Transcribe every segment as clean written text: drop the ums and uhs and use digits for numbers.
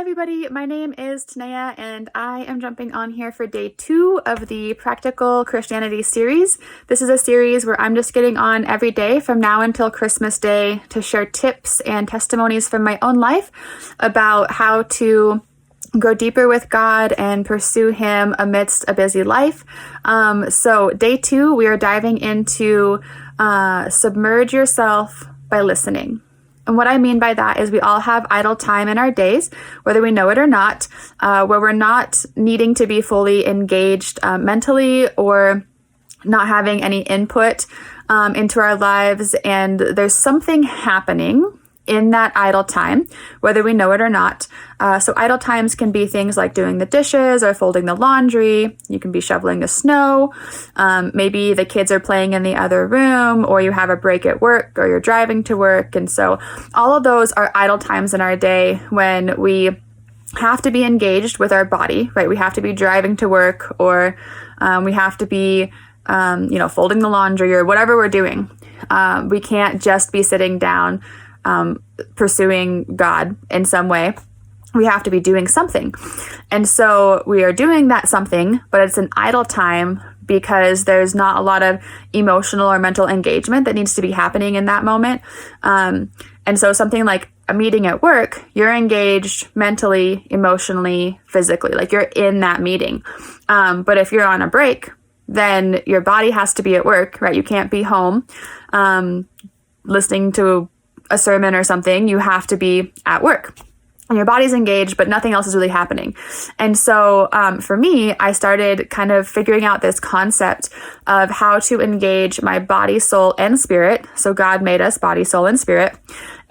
everybody, my name is Tanaia and I am jumping on here for day 2 of the Practical Christianity series. This is a series where I'm just getting on every day from now until Christmas Day to share tips and testimonies from my own life about how to go deeper with God and pursue Him amidst a busy life. So day 2, we are diving into submerge yourself by listening. And what I mean by that is we all have idle time in our days, whether we know it or not, where we're not needing to be fully engaged mentally or not having any input into our lives. And there's something happening in that idle time, whether we know it or not. So idle times can be things like doing the dishes or folding the laundry. You can be shoveling the snow. Maybe the kids are playing in the other room, or you have a break at work, or you're driving to work. And so all of those are idle times in our day when we have to be engaged with our body, right? We have to be driving to work, or we have to be folding the laundry or whatever we're doing. We can't just be sitting down pursuing God in some way. We have to be doing something. And so we are doing that something, but it's an idle time because there's not a lot of emotional or mental engagement that needs to be happening in that moment. And so something like a meeting at work, you're engaged mentally, emotionally, physically, like you're in that meeting. But if you're on a break, then your body has to be at work, right? You can't be home listening to a sermon or something. You have to be at work and your body's engaged, but nothing else is really happening. And so for me, I started kind of figuring out this concept of how to engage my body, soul, and spirit. So God made us body, soul, and spirit.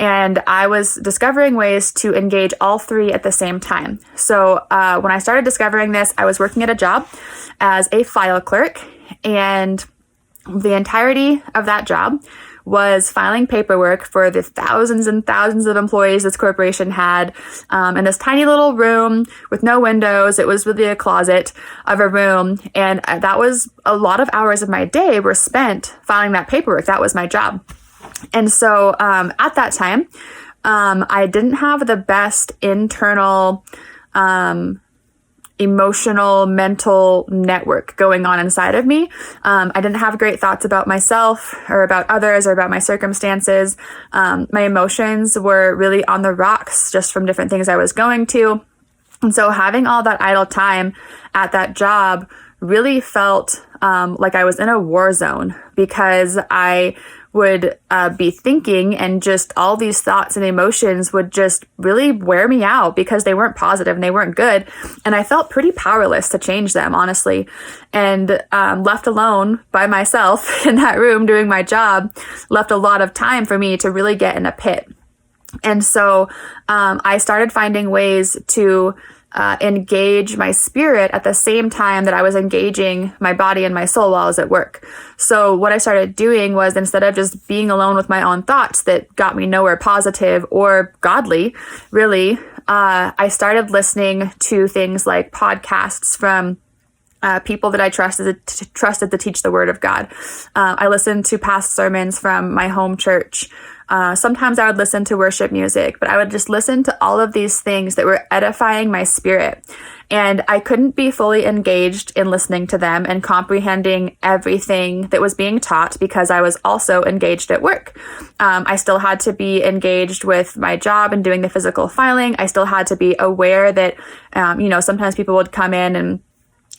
And I was discovering ways to engage all three at the same time. So when I started discovering this, I was working at a job as a file clerk, and the entirety of that job was filing paperwork for the thousands and thousands of employees this corporation had in this tiny little room with no windows. It was really a closet of a room. And that was a lot of hours of my day were spent filing that paperwork. That was my job. And so at that time, I didn't have the best internal emotional, mental network going on inside of me. I didn't have great thoughts about myself or about others or about my circumstances. My emotions were really on the rocks just from different things I was going to. And so having all that idle time at that job really felt like I was in a war zone, because I would be thinking, and just all these thoughts and emotions would just really wear me out because they weren't positive and they weren't good. And I felt pretty powerless to change them, honestly. And left alone by myself in that room doing my job left a lot of time for me to really get in a pit. And so I started finding ways to engage my spirit at the same time that I was engaging my body and my soul while I was at work. So what I started doing was, instead of just being alone with my own thoughts that got me nowhere positive or godly, really, I started listening to things like podcasts from people that I trusted to teach the Word of God. I listened to past sermons from my home church. Sometimes I would listen to worship music, but I would just listen to all of these things that were edifying my spirit. And I couldn't be fully engaged in listening to them and comprehending everything that was being taught because I was also engaged at work. I still had to be engaged with my job and doing the physical filing. I still had to be aware that, sometimes people would come in and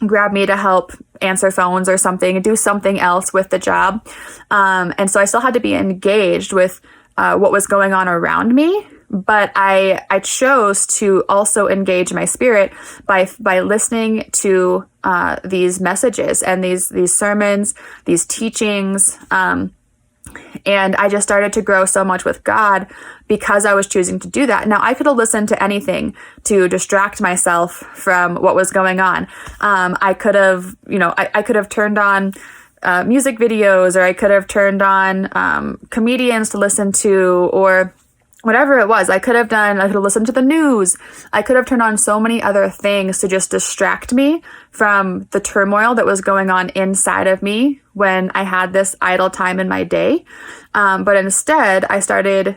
grab me to help answer phones or something and do something else with the job. And so I still had to be engaged with what was going on around me. But I chose to also engage my spirit by listening to these messages and these sermons, these teachings. And I just started to grow so much with God because I was choosing to do that. Now, I could have listened to anything to distract myself from what was going on. I could have, I could have turned on music videos, or I could have turned on comedians to listen to, or whatever it was. I could have listened to the news. I could have turned on so many other things to just distract me from the turmoil that was going on inside of me when I had this idle time in my day. But instead, I started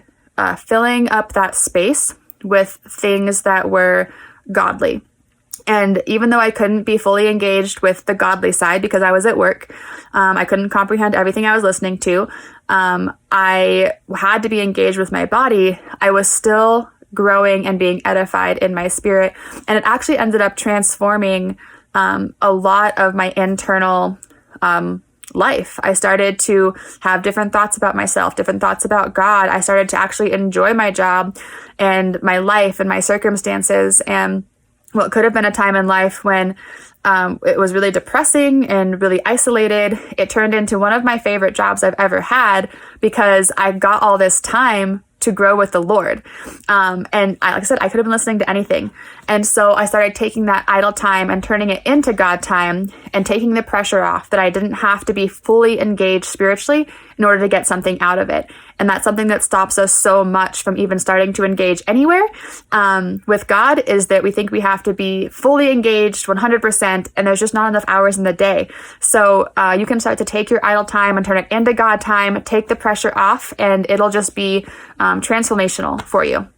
filling up that space with things that were godly. And even though I couldn't be fully engaged with the godly side because I was at work, I couldn't comprehend everything I was listening to. I had to be engaged with my body. I was still growing and being edified in my spirit. And it actually ended up transforming a lot of my internal life. I started to have different thoughts about myself, different thoughts about God. I started to actually enjoy my job and my life and my circumstances. And what could have been a time in life when it was really depressing and really isolated, it turned into one of my favorite jobs I've ever had because I got all this time to grow with the Lord. And like I said, I could have been listening to anything. And so I started taking that idle time and turning it into God time and taking the pressure off that I didn't have to be fully engaged spiritually in order to get something out of it. And that's something that stops us so much from even starting to engage anywhere with God, is that we think we have to be fully engaged 100%, and there's just not enough hours in the day. So you can start to take your idle time and turn it into God time, take the pressure off, and it'll just be transformational for you.